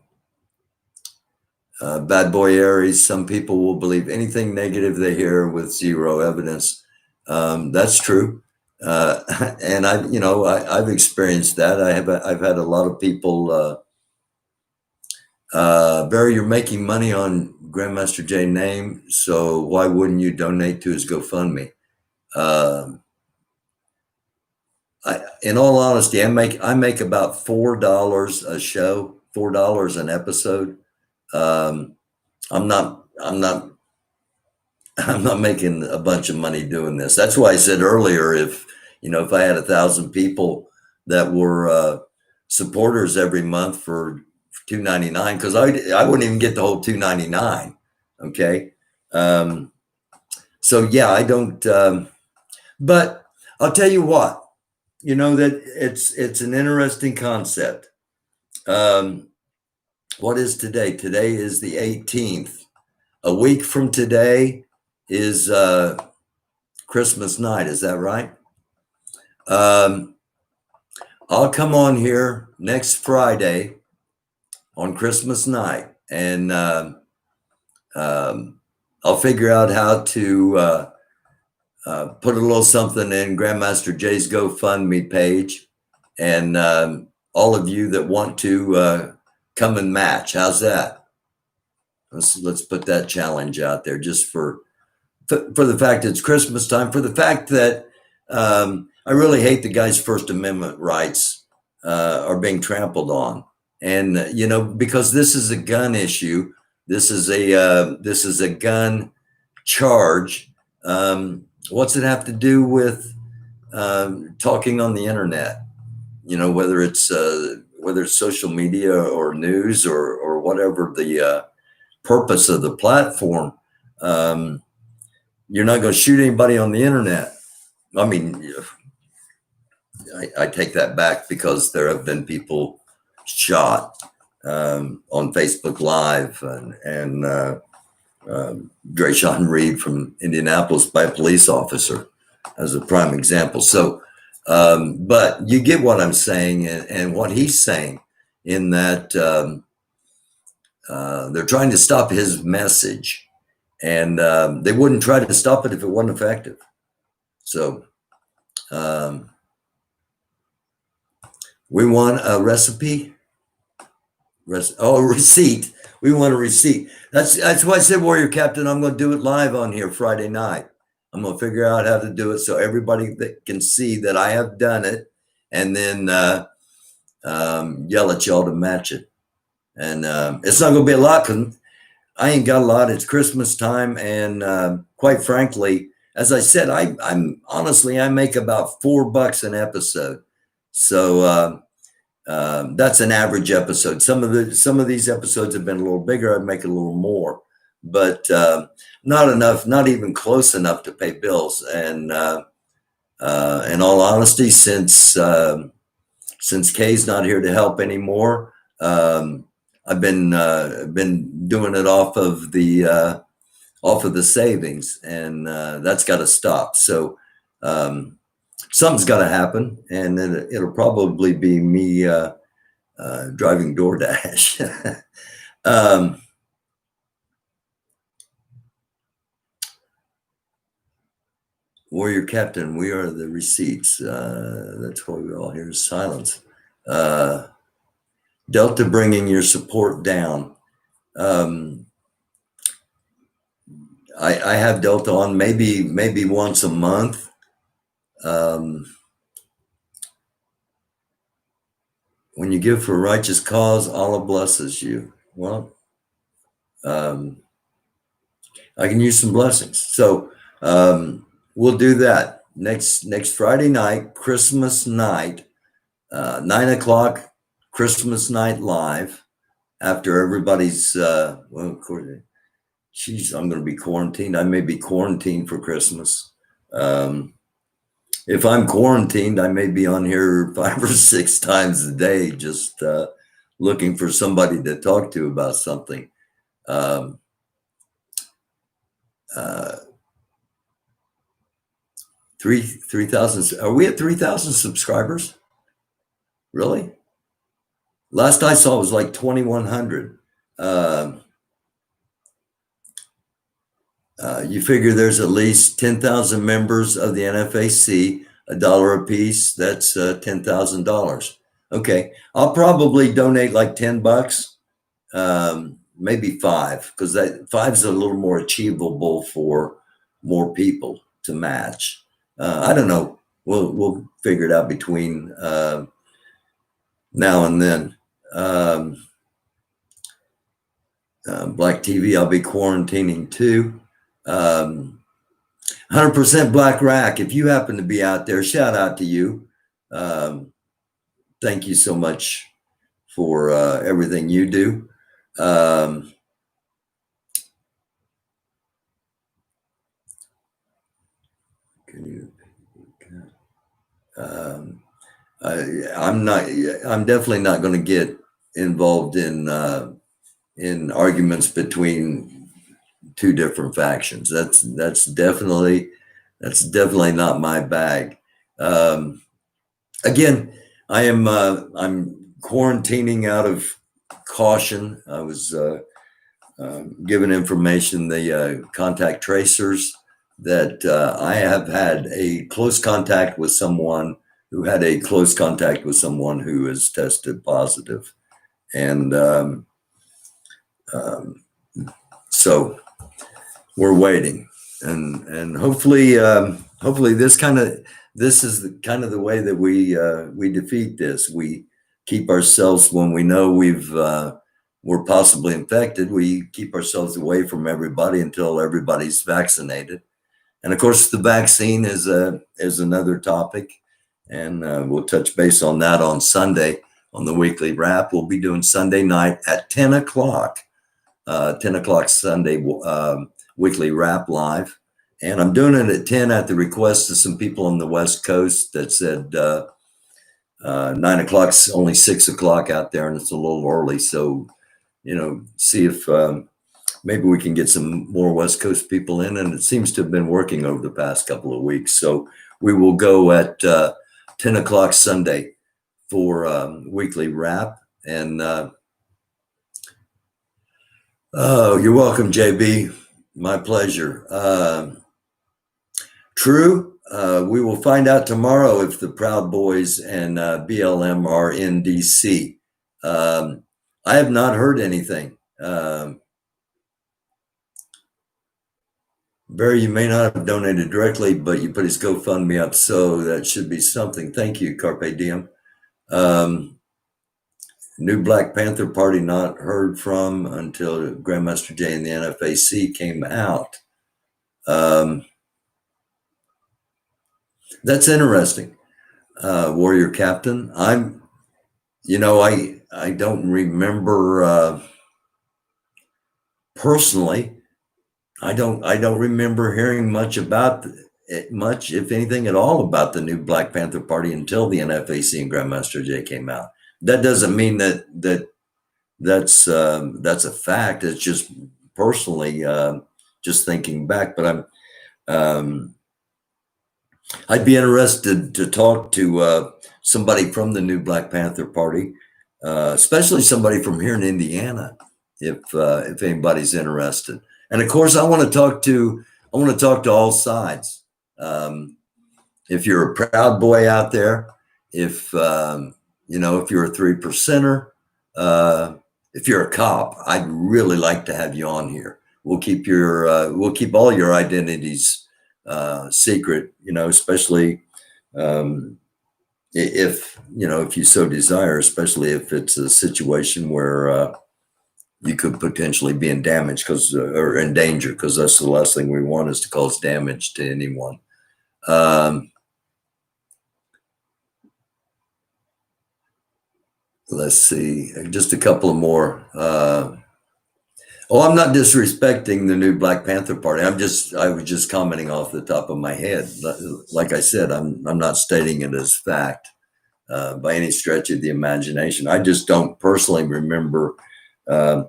boy Aries. Some people will believe anything negative they hear with zero evidence. That's true, and I've experienced that. I've had a lot of people. Barry, you're making money on Grandmaster Jay name, so why wouldn't you donate to his GoFundMe? In all honesty, I make about $4 a show, $4 an episode. I'm not I'm not making a bunch of money doing this. That's why I said earlier, if I had 1,000 people that were supporters every month for $2.99, because I wouldn't even get the whole $2.99. Okay, so yeah, I don't. But I'll tell you what. That it's an interesting concept. What is today? Today is the 18th. A week from today is Christmas night. Is that right? I'll come on here next Friday on Christmas night, and I'll figure out how to put a little something in Grandmaster Jay's GoFundMe page, and all of you that want to come and match. How's that? Let's put that challenge out there, just for the fact it's Christmas time, for the fact that I really hate the guy's First Amendment rights are being trampled on, and because this is a gun issue, this is a gun charge. What's it have to do with talking on the internet? Whether it's social media or news or whatever the purpose of the platform. You're not going to shoot anybody on the internet. I mean, I take that back, because there have been people shot on Facebook Live, and Drayshawn Reed from Indianapolis by a police officer as a prime example. So, but you get what I'm saying, and what he's saying, in that they're trying to stop his message, and they wouldn't try to stop it if it wasn't effective. So we want a recipe. A receipt. We want a receipt. That's why I said, Warrior Captain, I'm going to do it live on here Friday night. I'm going to figure out how to do it so everybody that can see that I have done it, and then yell at y'all to match it. And it's not going to be a lot, because I ain't got a lot. It's Christmas time, and quite frankly, as I said, I'm honestly, I make about $4 an episode. So that's an average episode. Some of these episodes have been a little bigger. I'd make a little more, but not enough, not even close enough to pay bills. And in all honesty, since Kay's not here to help anymore, I've been doing it off of the savings, and that's got to stop. So something's got to happen, and it'll probably be me driving DoorDash. Warrior Captain, we are the receipts. That's why we all hear is silence. Delta bringing your support down. I have Delta on maybe once a month. When you give for a righteous cause, Allah blesses you. Well, I can use some blessings. So we'll do that next Friday night, Christmas night, 9 o'clock, Christmas night live, after everybody's, well, of course, geez, I'm going to be quarantined. I may be quarantined for Christmas. if I'm quarantined, I may be on here 5 or 6 times a day, just looking for somebody to talk to about something. Um, uh, 3,000. Are we at 3,000 subscribers? Really? Last I saw was like 2,100. You figure there's at least 10,000 members of the NFAC, $1 a piece. That's $10,000. Okay, I'll probably donate like $10, maybe five, because that five's a little more achievable for more people to match. I don't know. We'll figure it out between now and then. Black TV, I'll be quarantining too. 100% Black Rack. If you happen to be out there, shout out to you. Thank you so much for everything you do. Can you? I'm definitely not going to get involved in arguments between two different factions. That's definitely not my bag. Again, I'm quarantining out of caution. I was given information, the contact tracers, that I have had a close contact with someone who had a close contact with someone who has tested positive. And so we're waiting, and hopefully this is the way that we defeat this. We keep ourselves, when we know we're possibly infected, we keep ourselves away from everybody until everybody's vaccinated. And of course, the vaccine is another topic, and we'll touch base on that on Sunday on the weekly wrap. We'll be doing Sunday night at 10 o'clock, 10 o'clock Sunday weekly wrap live. And I'm doing it at 10 at the request of some people on the West Coast that said 9 o'clock's only 6 o'clock out there, and it's a little early. So, see if maybe we can get some more West Coast people in, and it seems to have been working over the past couple of weeks. So we will go at 10 o'clock Sunday for weekly wrap. And oh, you're welcome, JB. My pleasure. True. We will find out tomorrow if the Proud Boys and BLM are in DC. I have not heard anything. Barry, you may not have donated directly, but you put his GoFundMe up, so that should be something. Thank you, Carpe Diem. New Black Panther Party not heard from until Grandmaster Jay and the NFAC came out. That's interesting. Warrior Captain. I don't remember personally. I don't remember hearing much about much, if anything at all, about the new Black Panther Party until the NFAC and Grandmaster Jay came out. That doesn't mean that's a fact. It's just personally, just thinking back. But I'd be interested to talk to somebody from the new Black Panther Party, especially somebody from here in Indiana, if anybody's interested. And of course, I want to talk to all sides. If you're a Proud Boy out there, if you're a 3%er, if you're a cop, I'd really like to have you on here. We'll keep all your identities secret, especially if you so desire, especially if it's a situation where you could potentially be in damage or in danger, because that's the last thing we want, is to cause damage to anyone. Let's see, just a couple of more. Oh, I'm not disrespecting the new Black Panther Party. I was just commenting off the top of my head. Like I said, I'm not stating it as fact by any stretch of the imagination. I just don't personally remember. Uh,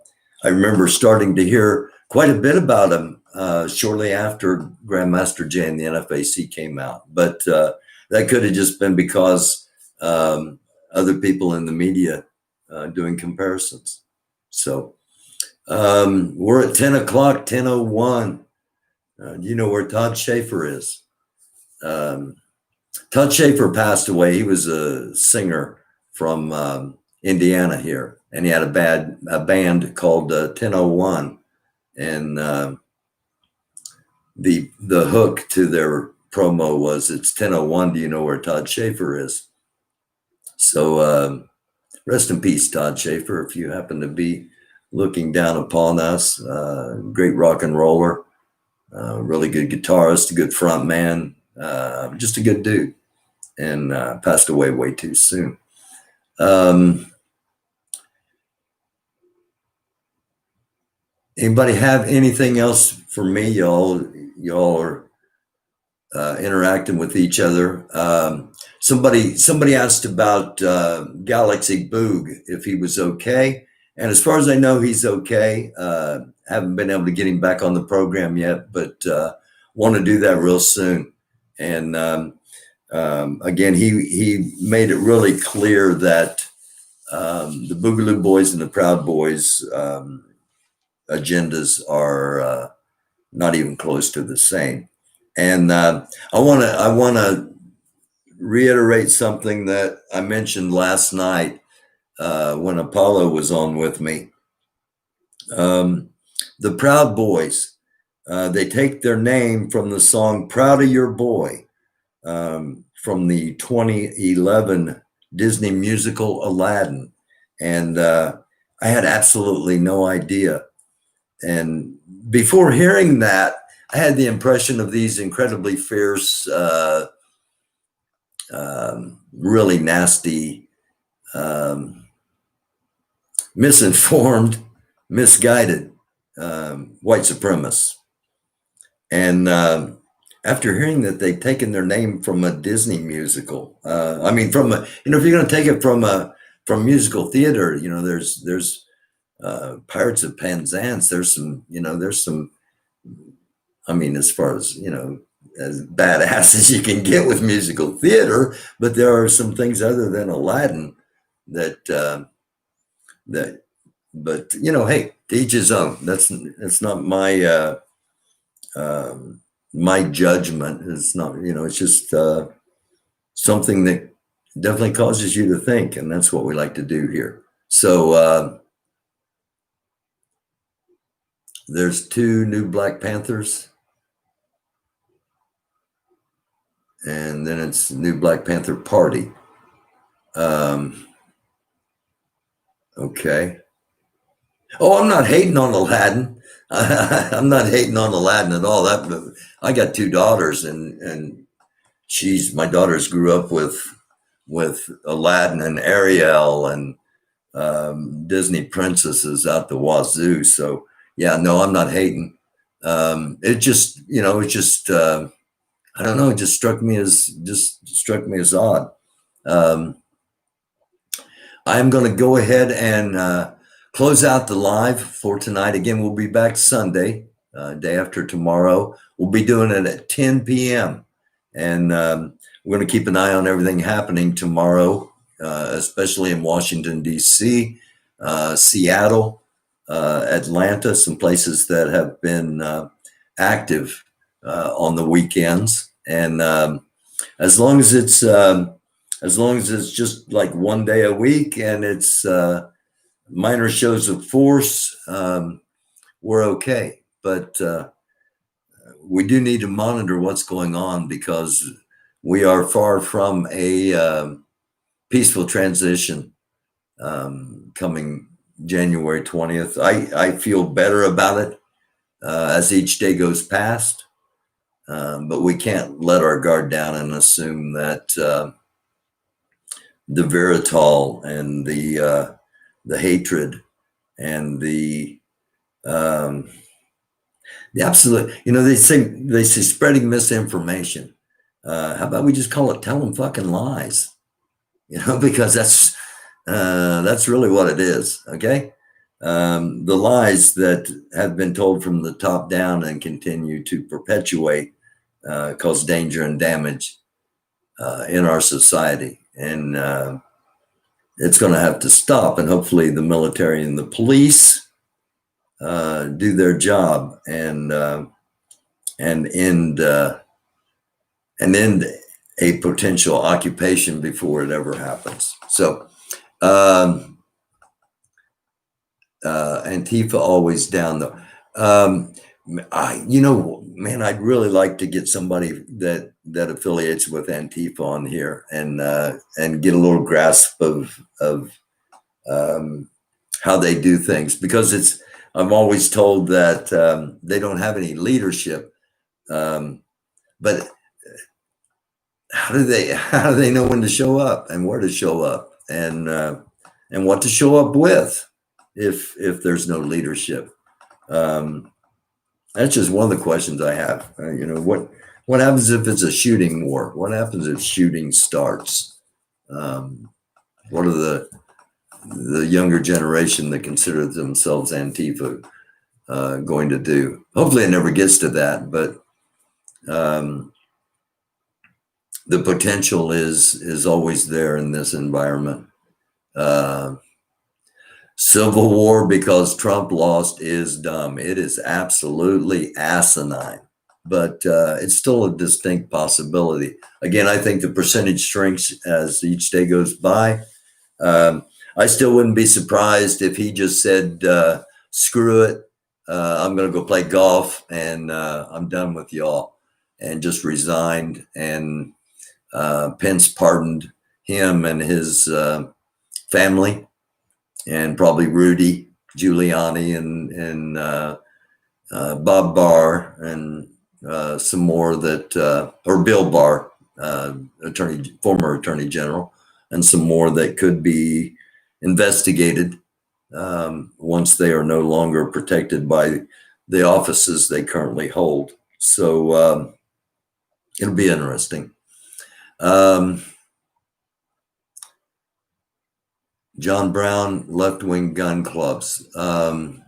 I remember starting to hear quite a bit about him shortly after Grandmaster Jay and the NFAC came out, but that could have just been because other people in the media doing comparisons. So. We're at 10 o'clock, 10:01. Do you know where Todd Schaefer is? Um, Todd Schaefer passed away. He was a singer from Indiana here, and he had a band called 10:01. And the hook to their promo was, "It's 10:01. Do you know where Todd Schaefer is?" So rest in peace, Todd Schaefer, if you happen to be looking down upon us. Great rock and roller, really good guitarist, a good front man, just a good dude, and passed away way too soon. Anybody have anything else for me? Y'all are interacting with each other. Somebody asked about Galaxy Boog, if he was okay. And as far as I know, he's okay. Haven't been able to get him back on the program yet, but want to do that real soon. And again, he made it really clear that the Boogaloo Boys and the Proud Boys agendas are not even close to the same. And I want to reiterate something that I mentioned last night when Apollo was on with me. The Proud Boys, they take their name from the song "Proud of Your Boy" from the 2011 Disney musical Aladdin, and I had absolutely no idea. And before hearing that, I had the impression of these incredibly fierce, really nasty, misinformed, misguided white supremacists. And after hearing that they've taken their name from a Disney musical, I mean, if you're going to take it from musical theater, there's Pirates of Penzance. There's some, I mean, as far as, as badass as you can get with musical theater, but there are some things other than Aladdin that, but hey, to each his own. That's not my, my judgment. It's not, it's just something that definitely causes you to think. And that's what we like to do here. So there's 2 new Black Panthers. And then it's new Black Panther Party. Okay. Oh, I'm not hating on Aladdin. I'm not hating on Aladdin at all. I got 2 daughters, and my daughters grew up with Aladdin and Ariel and Disney princesses out the wazoo. So yeah, no, I'm not hating. It just, I don't know. It just struck me as odd. I'm going to go ahead and close out the live for tonight. Again, we'll be back Sunday, day after tomorrow. We'll be doing it at 10 p.m. And we're going to keep an eye on everything happening tomorrow, especially in Washington, D.C., Seattle, Atlanta, some places that have been active on the weekends. And as long as it's just like one day a week and it's minor shows of force, we're okay. But we do need to monitor what's going on, because we are far from a peaceful transition coming January 20th. I feel better about it as each day goes past, but we can't let our guard down and assume that the vitriol and the hatred and the Um, the absolute, they say spreading misinformation. How about we just call it telling fucking lies? Because that's really what it is. Okay. The lies that have been told from the top down and continue to perpetuate cause danger and damage in our society. And it's going to have to stop. And hopefully the military and the police do their job and end a potential occupation before it ever happens. So Antifa always down though. Man, I'd really like to get somebody that affiliates with Antifa on here and get a little grasp of how they do things, because I'm always told that they don't have any leadership, but how do they know when to show up and where to show up and what to show up with if there's no leadership? That's just one of the questions I have. What happens if it's a shooting war? What happens if shooting starts? What are the younger generation that consider themselves Antifa going to do? Hopefully it never gets to that, but the potential is always there in this environment. Civil war because Trump lost is dumb. It is absolutely asinine, but it's still a distinct possibility. Again, I think the percentage shrinks as each day goes by. I still wouldn't be surprised if he just said, screw it, I'm going to go play golf and I'm done with y'all, and just resigned, and Pence pardoned him and his family, and probably Rudy Giuliani and Bob Barr and some more or Bill Barr, former Attorney General, and some more that could be investigated once they are no longer protected by the offices they currently hold. So it'll be interesting. John Brown, left-wing gun clubs. And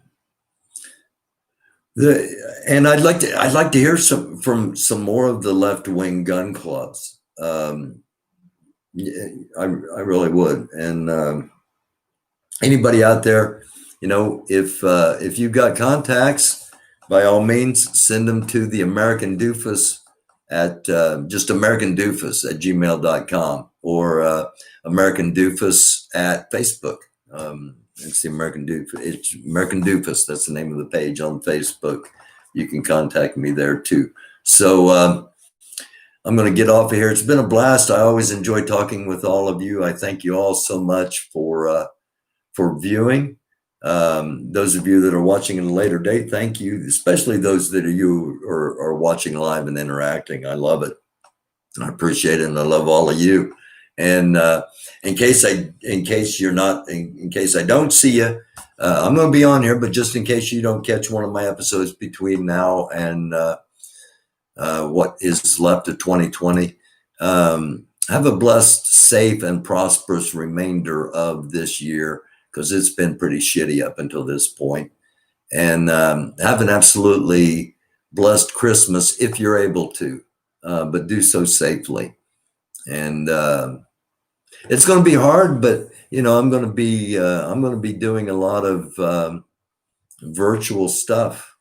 I'd like to hear from some more of the left-wing gun clubs. I really would. And anybody out there, if you've got contacts, by all means, send them to the American Doofus at just American Doofus at gmail.com, or American Doofus at Facebook. It's the American Doofus. It's American Doofus. That's the name of the page on Facebook. You can contact me there too. So I'm going to get off of here. It's been a blast. I always enjoy talking with all of you. I thank you all so much for viewing. Those of you that are watching at a later date, thank you, especially those that are watching live and interacting. I love it. I appreciate it, and I love all of you. And in case I don't see you, I'm going to be on here, but just in case you don't catch one of my episodes between now and what is left of 2020, have a blessed, safe, and prosperous remainder of this year, because it's been pretty shitty up until this point. And have an absolutely blessed Christmas if you're able to, but do so safely. And it's going to be hard, but I'm going to be doing a lot of virtual stuff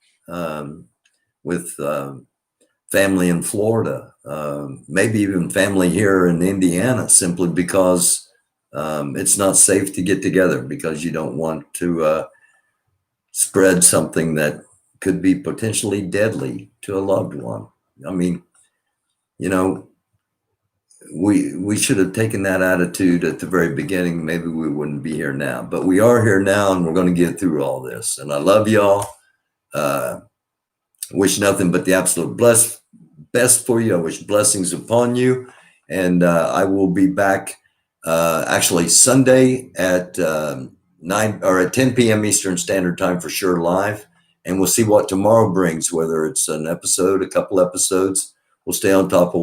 with family in Florida, maybe even family here in Indiana, simply because it's not safe to get together, because you don't want to spread something that could be potentially deadly to a loved one. I mean, we should have taken that attitude at the very beginning. Maybe we wouldn't be here now, but we are here now, and we're going to get through all this. And I love y'all. Wish nothing but the absolute best for you. I wish blessings upon you. And I will be back actually Sunday at 10 p.m. Eastern Standard Time for sure, live. and we'll see what tomorrow brings, whether it's an episode, a couple episodes. We'll stay on top of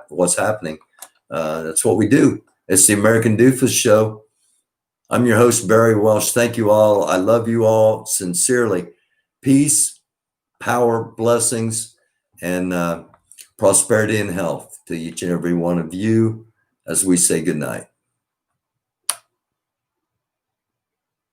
what's happening. That's what we do. It's the American Doofus Show. I'm your host, Barry Welsh. Thank you all. I love you all sincerely. Peace, power, blessings, and prosperity and health to each and every one of you as we say goodnight.